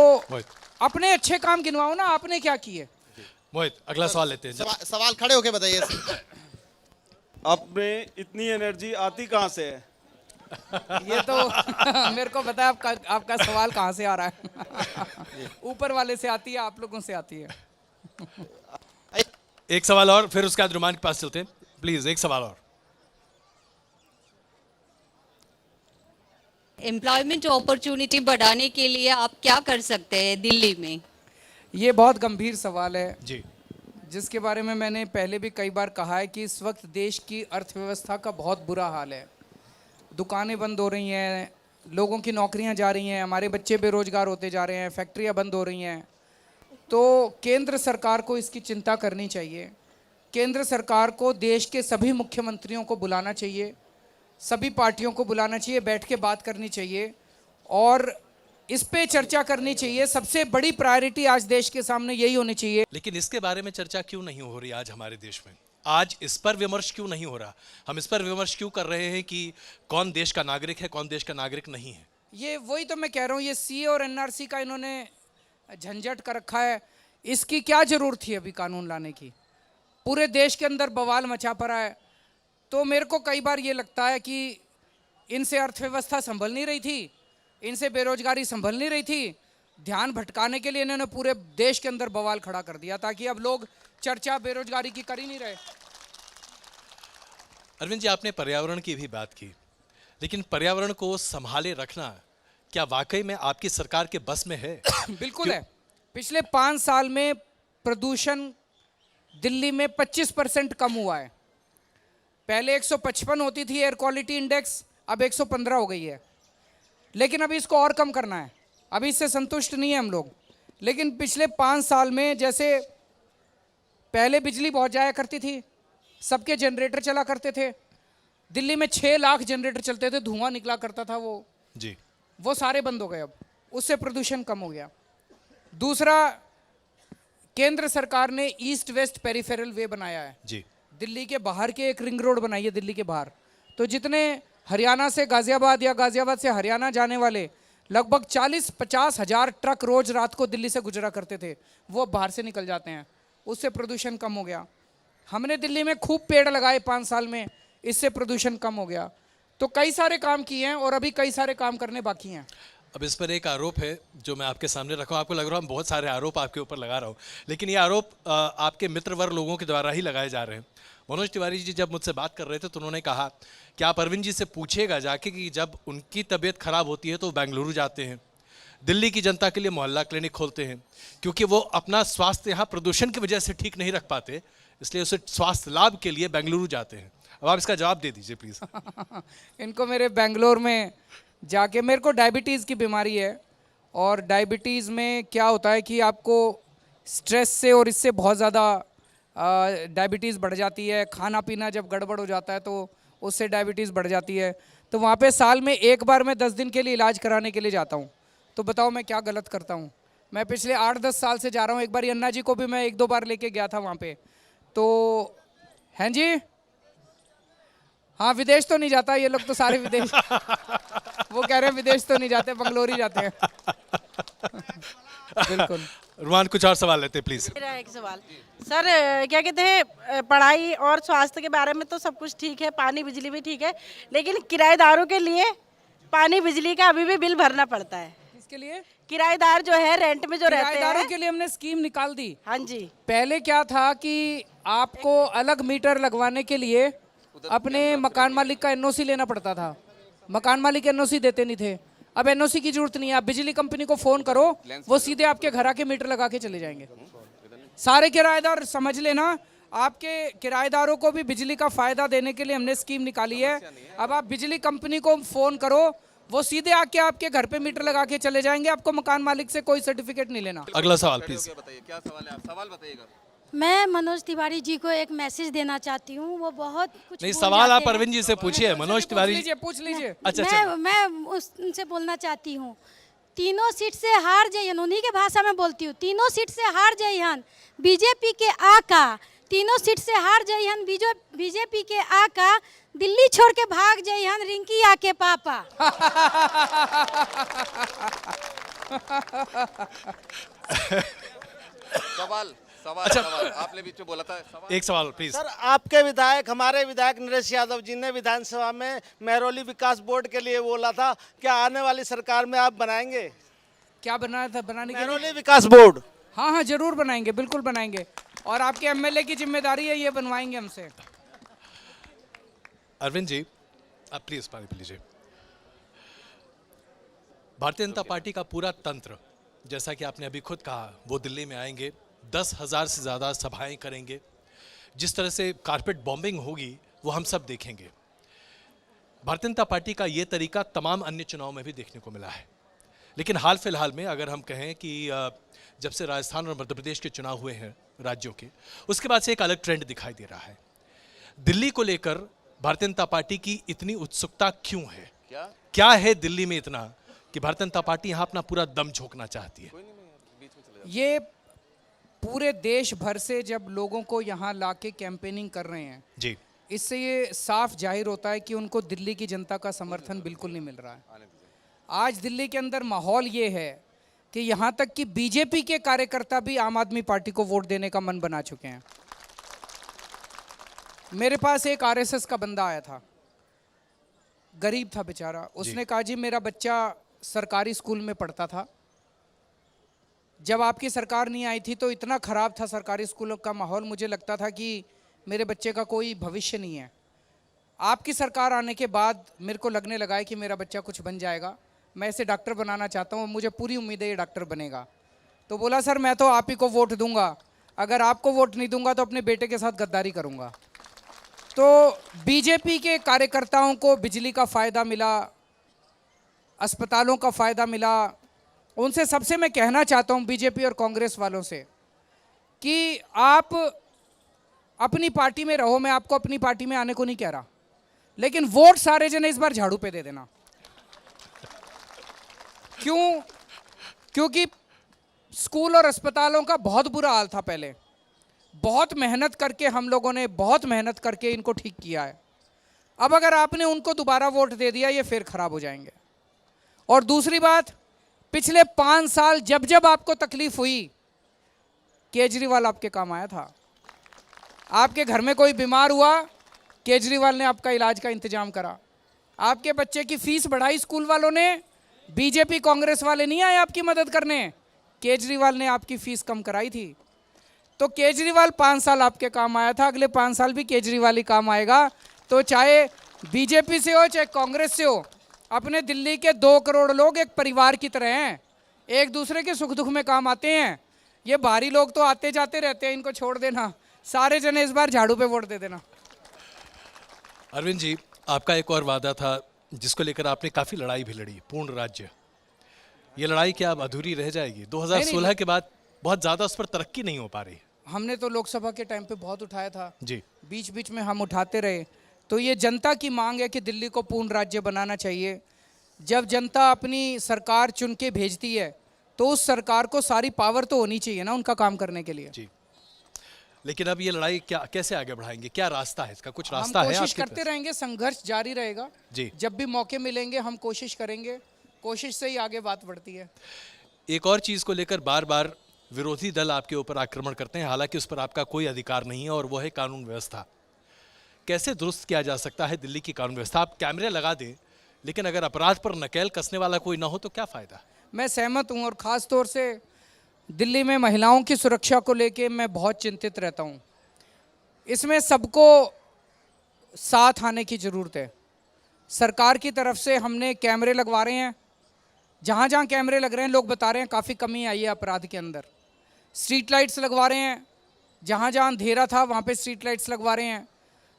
Speaker 2: अपने अच्छे काम गिनवाओ ना, आपने क्या किए।
Speaker 1: मोहित, अगला सवाल लेते हैं।
Speaker 3: सवाल खड़े होके बताइए।
Speaker 12: आप में इतनी एनर्जी आती कहाँ से है?
Speaker 2: ये तो मेरे को पता है आपका सवाल कहाँ से आ रहा है। ऊपर वाले से आती है, आप लोगों से आती है।
Speaker 1: एक सवाल और, फिर उसके बाद रुमान के पास चलते हैं। प्लीज एक सवाल और।
Speaker 11: एम्प्लॉयमेंट अपॉर्चुनिटी बढ़ाने के लिए आप क्या कर सकते हैं दिल्ली में?
Speaker 2: ये बहुत गंभीर सवाल है
Speaker 1: जी
Speaker 2: जिसके बारे में मैंने पहले भी कई बार कहा है कि इस वक्त देश की अर्थव्यवस्था का बहुत बुरा हाल है। दुकानें बंद हो रही हैं, लोगों की नौकरियां जा रही हैं, हमारे बच्चे बेरोजगार होते जा रहे हैं, फैक्ट्रियां बंद हो रही हैं। तो केंद्र सरकार को इसकी चिंता करनी चाहिए। केंद्र सरकार को देश के सभी मुख्यमंत्रियों को बुलाना चाहिए, सभी पार्टियों को बुलाना चाहिए, बैठ के बात करनी चाहिए और इस पे चर्चा करनी चाहिए। सबसे बड़ी प्रायोरिटी आज देश के सामने यही होनी चाहिए।
Speaker 1: लेकिन इसके बारे में चर्चा क्यों नहीं हो रही आज हमारे देश में? आज इस पर विमर्श क्यों नहीं हो रहा? हम इस पर विमर्श क्यों कर रहे हैं कि कौन देश का नागरिक है, कौन देश का नागरिक नहीं है?
Speaker 2: ये वही तो मैं कह रहा हूँ, ये सी और एनआरसी का इन्होंने झंझट कर रखा है। इसकी क्या जरूरत थी अभी कानून लाने की? पूरे देश के अंदर बवाल मचा पड़ा है। तो मेरे को कई बार ये लगता है कि इनसे अर्थव्यवस्था संभल नहीं रही थी, इनसे बेरोजगारी संभल नहीं रही थी। ध्यान भटकाने के लिए इन्होंने पूरे देश के अंदर बवाल खड़ा कर दिया ताकि अब लोग चर्चा बेरोजगारी की कर ही नहीं रहे।
Speaker 1: अरविंद जी, आपने पर्यावरण की भी बात की, लेकिन पर्यावरण को संभाले रखना क्या वाकई में आपकी सरकार के बस में है?
Speaker 2: बिल्कुल है। पिछले 5 साल में प्रदूषण दिल्ली में 25% कम हुआ है। पहले 155 होती थी एयर क्वालिटी इंडेक्स, अब 115 हो गई है। लेकिन अभी इसको और कम करना है, अभी इससे संतुष्ट नहीं है हम लोग। लेकिन पिछले 5 साल में जैसे पहले बिजली बहुत जाया करती थी, सबके जनरेटर चला करते थे, दिल्ली में 6 लाख जनरेटर चलते थे, धुआं निकला करता था वो सारे बंद हो गए। अब उससे प्रदूषण कम हो गया। दूसरा, केंद्र सरकार ने ईस्ट वेस्ट पेरिफेरल वे बनाया है
Speaker 1: जी।
Speaker 2: दिल्ली के बाहर के एक रिंग रोड बनाई है दिल्ली के बाहर। तो जितने हरियाणा से गाजियाबाद या गाजियाबाद से हरियाणा जाने वाले लगभग 40-50 हज़ार ट्रक रोज रात को दिल्ली से गुजरा करते थे, वो बाहर से निकल जाते हैं। उससे प्रदूषण कम हो गया। हमने दिल्ली में खूब पेड़ लगाए 5 साल में, इससे प्रदूषण कम हो गया। तो कई सारे काम किए हैं और अभी कई सारे काम करने बाकी हैं।
Speaker 1: अब इस पर एक आरोप है जो मैं आपके सामने रखा हूँ। आपको लग रहा है बहुत सारे आरोप आपके ऊपर लगा रहा हूँ, लेकिन ये आरोप आपके मित्र वर्ग लोगों के द्वारा ही लगाए जा रहे हैं। मनोज तिवारी जी जब मुझसे बात कर रहे थे तो उन्होंने कहा कि आप अरविंद जी से पूछिएगा जाके कि जब उनकी तबीयत खराब होती है तो वो बेंगलुरु जाते हैं, दिल्ली की जनता के लिए मोहल्ला क्लिनिक खोलते हैं, क्योंकि वो अपना स्वास्थ्य यहाँ प्रदूषण की वजह से ठीक नहीं रख पाते, इसलिए उसे स्वास्थ्य लाभ के लिए बेंगलुरु जाते हैं। अब आप इसका जवाब दे दीजिए प्लीज़।
Speaker 2: इनको मेरे बेंगलोर में जाके, मेरे को डायबिटीज़ की बीमारी है और डायबिटीज़ में क्या होता है कि आपको स्ट्रेस से और इससे बहुत ज़्यादा डायबिटीज़ बढ़ जाती है। खाना पीना जब गड़बड़ हो जाता है तो उससे डायबिटीज़ बढ़ जाती है। तो वहाँ पे साल में एक बार मैं 10 दिन के लिए इलाज कराने के लिए जाता हूँ। तो बताओ मैं क्या गलत करता हूँ? मैं पिछले 8-10 साल से जा रहा हूँ। एक बार अन्ना जी को भी मैं 1-2 बार लेके गया था वहाँ पे। तो हैं जी, हाँ, विदेश तो नहीं जाता, ये लोग तो सारे विदेश वो कह रहे हैं विदेश तो नहीं जाते, बंगलोर ही जाते हैं। बिल्कुल।
Speaker 1: रुमान, कुछ और सवाल लेते हैं प्लीज।
Speaker 6: मेरा एक सवाल सर, क्या कहते हैं, पढ़ाई और स्वास्थ्य के बारे में तो सब कुछ ठीक है, पानी बिजली भी ठीक है, लेकिन किराएदारों के लिए पानी बिजली का अभी भी बिल भरना पड़ता है।
Speaker 2: इसके लिए
Speaker 6: किराएदार जो है, रेंट में जो रहते हैं,
Speaker 2: किराएदारों के लिए हमने स्कीम निकाल दी।
Speaker 6: हाँ जी।
Speaker 2: पहले क्या था कि आपको अलग मीटर लगवाने के लिए अपने मकान मालिक का एनओसी लेना पड़ता था। मकान मालिक एनओसी देते नहीं थे। अब एनओसी की जरूरत नहीं है, आप बिजली कंपनी को फोन करो, वो सीधे आपके घर आके मीटर लगा के चले जाएंगे। सारे किराएदार समझ लेना, आपके किराएदारों को भी बिजली का फायदा देने के लिए हमने स्कीम निकाली है। अब आप बिजली कंपनी को फोन करो, वो सीधे आके आपके घर पे मीटर लगा के चले जाएंगे, आपको मकान मालिक से कोई सर्टिफिकेट नहीं लेना।
Speaker 1: अगला सवाल प्लीज।
Speaker 5: बताइए क्या सवाल है, आप सवाल बताइएगा।
Speaker 11: मैं मनोज तिवारी जी को एक मैसेज देना चाहती हूँ। वो बहुत कुछ
Speaker 1: नहीं,
Speaker 11: बोल
Speaker 1: सवाल
Speaker 11: जाते
Speaker 1: आप
Speaker 11: हैं।
Speaker 1: अरविंद जी से पूछिए। मनोज तिवारी
Speaker 2: पूछ लीजिए।
Speaker 1: अच्छा,
Speaker 11: मैं उनसे बोलना चाहती हूँ, तीनों सीट से हार जाइए, उन्हीं के भाषा में बोलती हूँ, तीनों सीट से हार जाइए बीजेपी के आका, तीनों सीट से हार जाइए बीजेपी के आका, दिल्ली छोड़ के भाग जाइए रिंकी आके पापा।
Speaker 5: सवाल आपने बीच में बोला था।
Speaker 1: एक सवाल प्लीज।
Speaker 12: सर, आपके विधायक, हमारे विधायक नरेश यादव जी ने विधानसभा में महरौली विकास बोर्ड के लिए बोला था, क्या आने वाली सरकार में आप बनाएंगे?
Speaker 2: क्या बनाया था बनाने के लिए?
Speaker 12: महरौली विकास बोर्ड।
Speaker 2: हाँ हाँ, जरूर बनाएंगे, बिल्कुल बनाएंगे, और आपके एमएलए की जिम्मेदारी है, ये बनवाएंगे हमसे।
Speaker 1: अरविंद जी, आप प्लीज पानी पी लीजिए। भारतीय जनता पार्टी का पूरा तंत्र, जैसा कि आपने अभी खुद कहा, वो दिल्ली में आएंगे, 10,000 से ज़्यादा सभाएं करेंगे, जिस तरह से कारपेट बॉम्बिंग होगी वो हम सब देखेंगे। भारतीय जनता पार्टी का ये तरीका तमाम अन्य चुनाव में भी देखने को मिला है, लेकिन हाल फिलहाल में अगर हम कहें कि जब से राजस्थान और मध्य प्रदेश के चुनाव हुए हैं राज्यों के, उसके बाद से एक अलग ट्रेंड दिखाई दे रहा है। दिल्ली को लेकर भारतीय जनता पार्टी की इतनी उत्सुकता क्यों है? क्या है दिल्ली में इतना कि भारतीय जनता पार्टी यहाँ अपना पूरा दम झोंकना चाहती है?
Speaker 2: ये पूरे देश भर से जब लोगों को यहाँ लाके कैंपेनिंग कर रहे हैं
Speaker 1: जी,
Speaker 2: इससे ये साफ जाहिर होता है कि उनको दिल्ली की जनता का समर्थन बिल्कुल नहीं मिल रहा है। आज दिल्ली के अंदर माहौल ये है कि यहाँ तक कि बीजेपी के कार्यकर्ता भी आम आदमी पार्टी को वोट देने का मन बना चुके हैं। मेरे पास एक आरएसएस का बंदा आया था, गरीब था बेचारा। उसने कहा जी मेरा बच्चा सरकारी स्कूल में पढ़ता था, जब आपकी सरकार नहीं आई थी तो इतना ख़राब था सरकारी स्कूलों का माहौल, मुझे लगता था कि मेरे बच्चे का कोई भविष्य नहीं है। आपकी सरकार आने के बाद मेरे को लगने लगा है कि मेरा बच्चा कुछ बन जाएगा, मैं इसे डॉक्टर बनाना चाहता हूँ, मुझे पूरी उम्मीद है ये डॉक्टर बनेगा। तो बोला सर मैं तो आप ही को वोट दूंगा, अगर आपको वोट नहीं दूंगा तो अपने बेटे के साथ गद्दारी करूंगा। तो बीजेपी के कार्यकर्ताओं को बिजली का फ़ायदा मिला, अस्पतालों का फ़ायदा मिला। उनसे सबसे मैं कहना चाहता हूँ बीजेपी और कांग्रेस वालों से कि आप अपनी पार्टी में रहो, मैं आपको अपनी पार्टी में आने को नहीं कह रहा, लेकिन वोट सारे जने इस बार झाड़ू पे दे देना। क्यों? क्योंकि स्कूल और अस्पतालों का बहुत बुरा हाल था पहले, बहुत मेहनत करके हम लोगों ने बहुत मेहनत करके इनको ठीक किया है। अब अगर आपने उनको दोबारा वोट दे दिया ये फिर खराब हो जाएंगे। और दूसरी बात, पिछले 5 साल जब जब आपको तकलीफ हुई केजरीवाल आपके काम आया था। आपके घर में कोई बीमार हुआ, केजरीवाल ने आपका इलाज का इंतजाम करा। आपके बच्चे की फीस बढ़ाई स्कूल वालों ने, बीजेपी कांग्रेस वाले नहीं आए आपकी मदद करने, केजरीवाल ने आपकी फीस कम कराई थी। तो केजरीवाल 5 साल आपके काम आया था, अगले 5 साल भी केजरीवाल ही काम आएगा। तो चाहे बीजेपी से हो चाहे कांग्रेस से हो, अपने दिल्ली के 2 करोड़ लोग एक परिवार की तरह हैं, एक दूसरे के सुख दुख में काम आते हैं। ये बाहरी लोग तो आते जाते रहते हैं, इनको छोड़ देना, सारे जने इस बार झाड़ू पे वोट दे देना।
Speaker 1: अरविंद जी, आपका एक और वादा था जिसको लेकर आपने काफ़ी लड़ाई भी लड़ी, पूर्ण राज्य। ये लड़ाई क्या अब अधूरी रह जाएगी? 2016 के बाद बहुत ज़्यादा उस पर तरक्की नहीं हो पा रही।
Speaker 2: हमने तो लोकसभा के टाइम पे बहुत उठाया था
Speaker 1: जी,
Speaker 2: बीच बीच में हम उठाते रहे। तो ये जनता की मांग है कि दिल्ली को पूर्ण राज्य बनाना चाहिए। जब जनता अपनी सरकार चुन के भेजती है तो उस सरकार को सारी पावर तो होनी चाहिए ना उनका काम करने के लिए।
Speaker 1: जी, लेकिन अब ये लड़ाई क्या कैसे आगे बढ़ाएंगे? क्या रास्ता है इसका? कुछ रास्ता
Speaker 2: हम
Speaker 1: है
Speaker 2: कोशिश
Speaker 1: आपके
Speaker 2: करते
Speaker 1: पास?
Speaker 2: रहेंगे, संघर्ष जारी रहेगा
Speaker 1: जी।
Speaker 2: जब भी मौके मिलेंगे हम कोशिश करेंगे, कोशिश से ही आगे बात बढ़ती है।
Speaker 1: एक और चीज़ को लेकर बार बार विरोधी दल आपके ऊपर आक्रमण करते हैं, हालांकि उस पर आपका कोई अधिकार नहीं है, और वो है कानून व्यवस्था। कैसे दुरुस्त किया जा सकता है दिल्ली की कानून व्यवस्था? आप कैमरे लगा दें, लेकिन अगर अपराध पर नकेल कसने वाला कोई ना हो तो क्या फ़ायदा?
Speaker 2: मैं सहमत हूँ, और ख़ास तौर से दिल्ली में महिलाओं की सुरक्षा को लेके मैं बहुत चिंतित रहता हूँ। इसमें सबको साथ आने की ज़रूरत है। सरकार की तरफ से हमने कैमरे लगवा रहे हैं, जहाँ जहाँ कैमरे लग रहे हैं लोग बता रहे हैं काफ़ी कमी आई है अपराध के अंदर। स्ट्रीट लाइट्स लगवा रहे हैं, जहाँ जहाँ अंधेरा था वहाँ पे स्ट्रीट लाइट्स लगवा रहे हैं।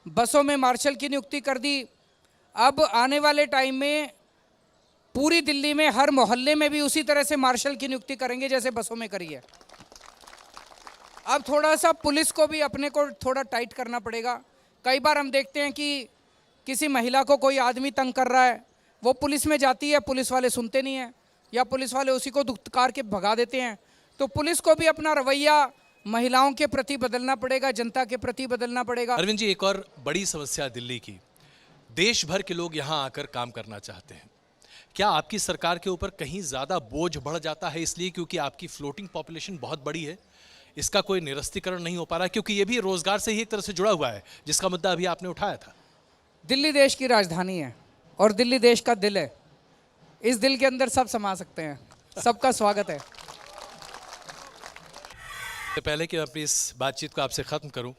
Speaker 2: बसों में मार्शल की नियुक्ति कर दी। अब आने वाले टाइम में पूरी दिल्ली में हर मोहल्ले में भी उसी तरह से मार्शल की नियुक्ति करेंगे जैसे बसों में करी है। अब थोड़ा सा पुलिस को भी अपने को थोड़ा टाइट करना पड़ेगा। कई बार हम देखते हैं कि किसी महिला को कोई आदमी तंग कर रहा है, वो पुलिस में जाती है, पुलिस वाले सुनते नहीं हैं या पुलिस वाले उसी को धुतकार के भगा देते हैं। तो पुलिस को भी अपना रवैया महिलाओं के प्रति बदलना पड़ेगा, जनता के प्रति बदलना पड़ेगा।
Speaker 1: अरविंद जी, एक और बड़ी समस्या दिल्ली की, देश भर के लोग यहाँ आकर काम करना चाहते हैं। क्या आपकी सरकार के ऊपर कहीं ज़्यादा बोझ बढ़ जाता है इसलिए क्योंकि आपकी फ्लोटिंग पॉपुलेशन बहुत बड़ी है? इसका कोई निरस्तीकरण नहीं हो पा रहा है? क्योंकि ये भी रोजगार से ही एक तरह से जुड़ा हुआ है, जिसका मुद्दा अभी आपने उठाया था।
Speaker 2: दिल्ली देश की राजधानी है और दिल्ली देश का दिल है। इस दिल के अंदर सब समा सकते हैं। सबका स्वागत है।
Speaker 1: पहले कि अपनी इस बातचीत को आपसे ख़त्म करूं,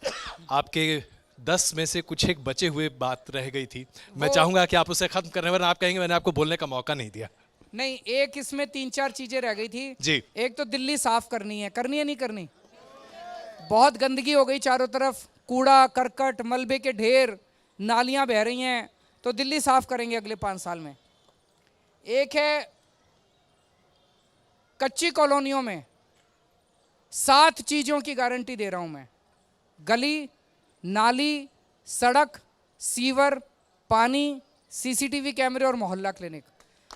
Speaker 1: आपके 10 में से कुछ एक बचे हुए बात रह गई थी, मैं चाहूँगा कि आप उसे ख़त्म करने, वरना आप कहेंगे मैंने आपको बोलने का मौका नहीं दिया।
Speaker 2: नहीं, एक इसमें 3-4 चीजें रह गई थी
Speaker 1: जी।
Speaker 2: एक तो दिल्ली साफ करनी है नहीं करनी? बहुत गंदगी हो गई चारों तरफ, कूड़ा करकट मलबे के ढेर, नालियां बह रही हैं, तो दिल्ली साफ करेंगे अगले 5 साल में। एक है कच्ची कॉलोनियों में 7 चीजों की गारंटी दे रहा हूं मैं, गली, नाली, सड़क, सीवर, पानी, सीसीटीवी कैमरे और मोहल्ला क्लिनिक।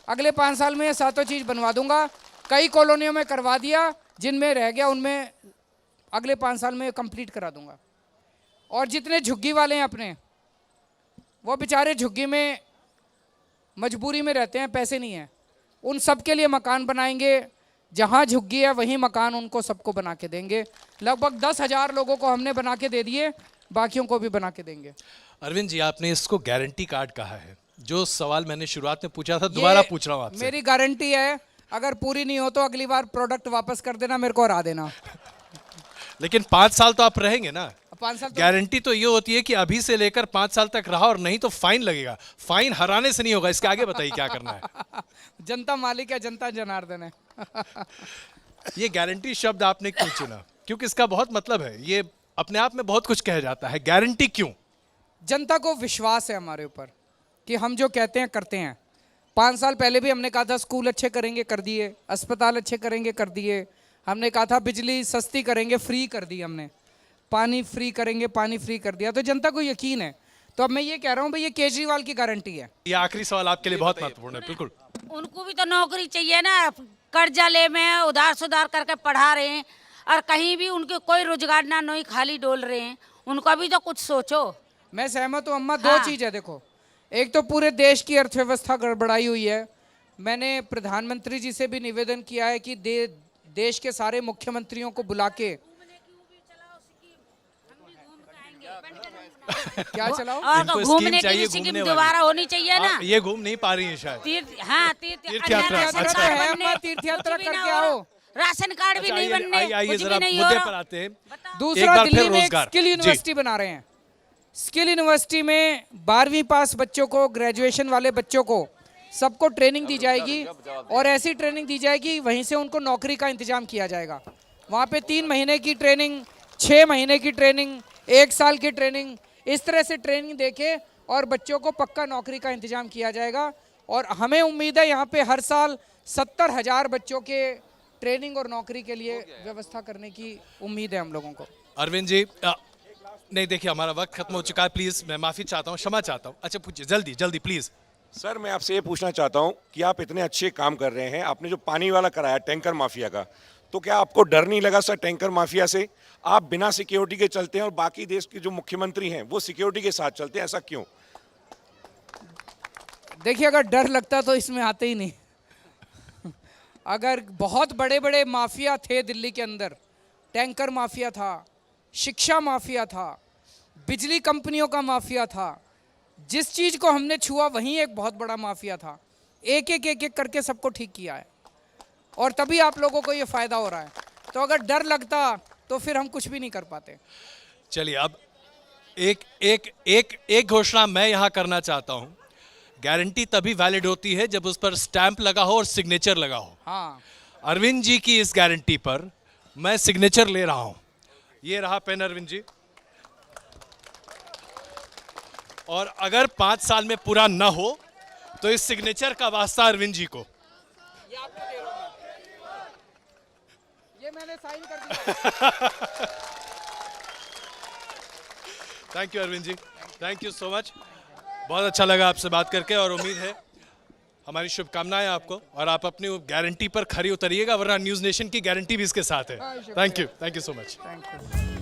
Speaker 2: अगले 5 साल में ये 7 चीज बनवा दूंगा। कई कॉलोनियों में करवा दिया, जिनमें रह गया उनमें अगले 5 साल में कंप्लीट करा दूंगा। और जितने झुग्गी वाले हैं अपने, वो बेचारे झुग्गी में मजबूरी में रहते हैं, पैसे नहीं हैं, उन सब के लिए मकान बनाएंगे। जहाँ झुग्गी है वहीं मकान उनको सबको बना के देंगे। लगभग 10,000 लोगों को हमने बना के दे दिए, बाकियों को भी बना के देंगे।
Speaker 1: अरविंद जी, आपने इसको गारंटी कार्ड कहा है। जो सवाल मैंने शुरुआत में पूछा था दोबारा पूछ रहा हूँ आपसे।
Speaker 2: मेरी गारंटी है, अगर पूरी नहीं हो तो अगली बार प्रोडक्ट वापस कर देना, मेरे को हरा देना।
Speaker 1: लेकिन 5 साल तो आप रहेंगे ना?
Speaker 2: 5 साल तो
Speaker 1: गारंटी तो ये होती है कि अभी से लेकर 5 साल तक रहा, और नहीं तो फाइन लगेगा। फाइन हराने से नहीं होगा। इसके आगे बताइए क्या करना है।
Speaker 2: जनता मालिक है, जनता जनार्दन है।
Speaker 1: ये गारंटी शब्द आपने क्यों चुना? क्योंकि इसका बहुत मतलब है, ये अपने आप में बहुत कुछ कह जाता है। गारंटी क्यों?
Speaker 2: जनता को विश्वास है हमारे ऊपर कि हम जो कहते हैं करते हैं। 5 साल पहले भी हमने कहा था स्कूल अच्छे करेंगे, कर दिए। अस्पताल अच्छे करेंगे, कर दिए। हमने कहा था बिजली सस्ती करेंगे, फ्री कर दी हमने। पानी फ्री करेंगे, पानी फ्री कर दिया। तो जनता को यकीन है। तो अब मैं ये कह रहा हूँ भाई, ये केजरीवाल की गारंटी है।
Speaker 1: ये आखिरी सवाल आपके लिए बहुत महत्वपूर्ण है। बिल्कुल।
Speaker 13: उनको भी तो नौकरी चाहिए ना, कर्जा ले में उधार सुधार करके पढ़ा रहे हैं, और कहीं भी उनके कोई रोजगार ना, नहीं खाली डोल रहे हैं। उनका भी तो कुछ सोचो।
Speaker 2: मैं सहमत हूँ अम्मा। 2 चीज़ है, देखो, एक तो पूरे देश की अर्थव्यवस्था गड़बड़ाई हुई है। मैंने प्रधानमंत्री जी से भी निवेदन किया है कि देश के सारे मुख्यमंत्रियों को बुला के क्या चलाओ,
Speaker 13: और घूमने की भी स्कीम दोबारा होनी चाहिए ना।
Speaker 1: ये घूम नहीं पा रही है शायद।
Speaker 13: तीर्थ
Speaker 1: यात्रा। अच्छा,
Speaker 2: तीर्थ यात्रा करके आओ।
Speaker 13: राशन कार्ड भी नहीं बनने,
Speaker 1: आइए
Speaker 13: कुछ
Speaker 1: जरा
Speaker 13: भी नहीं हो
Speaker 1: मुद्दे
Speaker 13: रहा।
Speaker 1: पर आते हैं।
Speaker 2: दूसरा, दिल्ली में एक स्किल यूनिवर्सिटी बना रहे हैं। स्किल यूनिवर्सिटी में 12वीं पास बच्चों को, ग्रेजुएशन वाले बच्चों को, सबको ट्रेनिंग दी जाएगी, और ऐसी ट्रेनिंग दी जाएगी वहीं से उनको नौकरी का इंतजाम किया जाएगा। वहाँ पे 3 महीने की ट्रेनिंग, 6 महीने की ट्रेनिंग, 1 साल की ट्रेनिंग, इस तरह से ट्रेनिंग देके और बच्चों को पक्का नौकरी का इंतजाम किया जाएगा। और हमें उम्मीद है यहाँ पे हर साल 70,000 बच्चों के ट्रेनिंग और नौकरी के लिए व्यवस्था करने की उम्मीद है हम लोगों को।
Speaker 1: अरविंद जी, नहीं देखिए हमारा वक्त खत्म हो चुका है। प्लीज मैं माफी चाहता हूँ, क्षमा चाहता हूँ। अच्छा पूछिए, जल्दी जल्दी प्लीज।
Speaker 14: सर, मैं आपसे ये पूछना चाहता हूँ कि आप इतने अच्छे काम कर रहे हैं, आपने जो पानी वाला कराया टैंकर माफिया का, तो क्या आपको डर नहीं लगा सर टैंकर माफिया से? आप बिना सिक्योरिटी के चलते हैं और बाकी देश के जो मुख्यमंत्री हैं वो सिक्योरिटी के साथ चलते हैं, ऐसा क्यों?
Speaker 2: देखिए, अगर डर लगता तो इसमें आते ही नहीं। अगर बहुत बड़े बड़े माफिया थे दिल्ली के अंदर, टैंकर माफिया था, शिक्षा माफिया था, बिजली कंपनियों का माफिया था, जिस चीज को हमने छुआ वहीं एक बहुत बड़ा माफिया था। एक एक करके सबको ठीक किया है, और तभी आप लोगों को ये फायदा हो रहा है। तो अगर डर लगता तो फिर हम कुछ भी नहीं कर पाते।
Speaker 1: चलिए, अब एक घोषणा मैं यहाँ करना चाहता हूँ। गारंटी तभी वैलिड होती है जब उस पर स्टैंप लगा हो और सिग्नेचर लगा हो।
Speaker 2: हाँ,
Speaker 1: अरविंद जी की इस गारंटी पर मैं सिग्नेचर ले रहा हूं। ये रहा पेन अरविंद जी। और अगर 5 साल में पूरा न हो तो इस सिग्नेचर का वास्ता अरविंद जी को।
Speaker 2: ये मैंने साइन कर दिया।
Speaker 1: Thank you Arvind ji, thank you so much. बहुत अच्छा लगा आपसे बात करके, और उम्मीद है हमारी शुभकामनाएं आपको, और आप अपनी गारंटी पर खरी उतरिएगा, वरना न्यूज़ नेशन की गारंटी भी इसके साथ है। Thank you so much.
Speaker 2: Thank you.